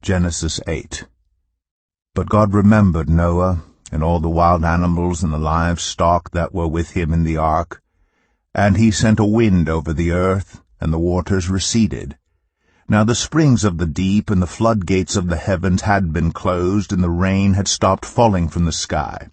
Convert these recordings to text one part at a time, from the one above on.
Genesis 8. But God remembered Noah, and all the wild animals and the livestock that were with him in the ark. And he sent a wind over the earth, and the waters receded. Now the springs of the deep and the floodgates of the heavens had been closed, and the rain had stopped falling from the sky.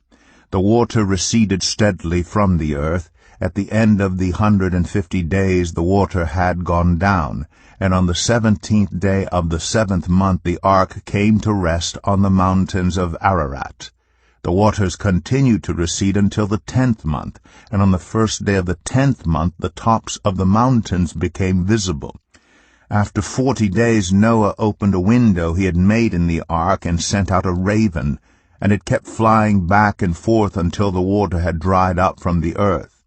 The water receded steadily from the earth. At the end of the 150 days the water had gone down, and on the 17th day of the 7th month the ark came to rest on the mountains of Ararat. The waters continued to recede until the 10th month, and on the 1st day of the 10th month the tops of the mountains became visible. After 40 days Noah opened a window he had made in the ark and sent out a raven, and it kept flying back and forth until the water had dried up from the earth.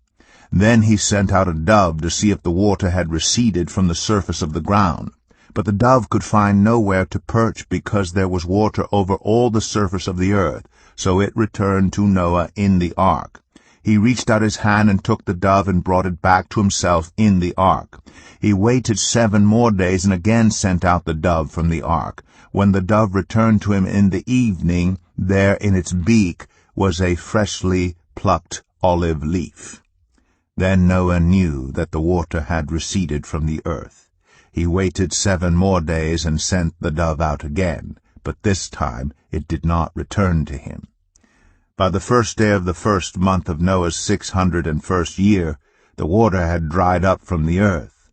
Then he sent out a dove to see if the water had receded from the surface of the ground. But the dove could find nowhere to perch because there was water over all the surface of the earth, so it returned to Noah in the ark. He reached out his hand and took the dove and brought it back to himself in the ark. He waited 7 more days and again sent out the dove from the ark. When the dove returned to him in the evening, there in its beak was a freshly plucked olive leaf. Then Noah knew that the water had receded from the earth. He waited 7 more days and sent the dove out again, but this time it did not return to him. By the 1st day of the 1st month of Noah's 601st year, the water had dried up from the earth.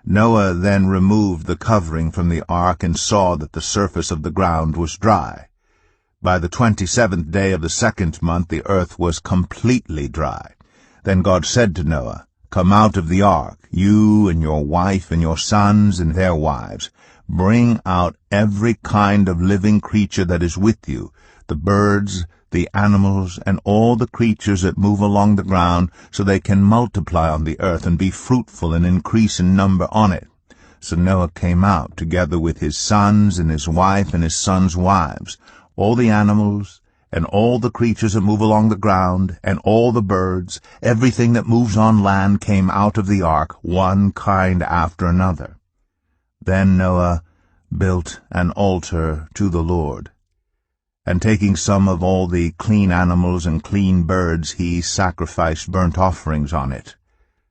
Noah then removed the covering from the ark and saw that the surface of the ground was dry. By the 27th day of the 2nd month the earth was completely dry. Then God said to Noah, "Come out of the ark, you and your wife and your sons and their wives. Bring out every kind of living creature that is with you, the birds, the animals, and all the creatures that move along the ground, so they can multiply on the earth and be fruitful and increase in number on it." So Noah came out, together with his sons and his wife and his sons' wives. All the animals and all the creatures that move along the ground, and all the birds, everything that moves on land came out of the ark, one kind after another. Then Noah built an altar to the Lord, and taking some of all the clean animals and clean birds, he sacrificed burnt offerings on it.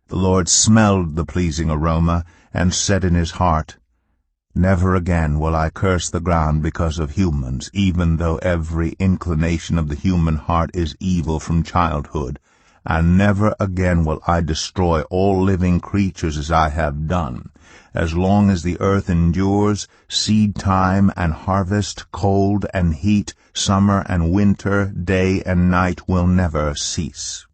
The Lord smelled the pleasing aroma, and said in his heart, "Never again will I curse the ground because of humans, even though every inclination of the human heart is evil from childhood, and never again will I destroy all living creatures as I have done. As long as the earth endures, seed time and harvest, cold and heat, summer and winter, day and night will never cease."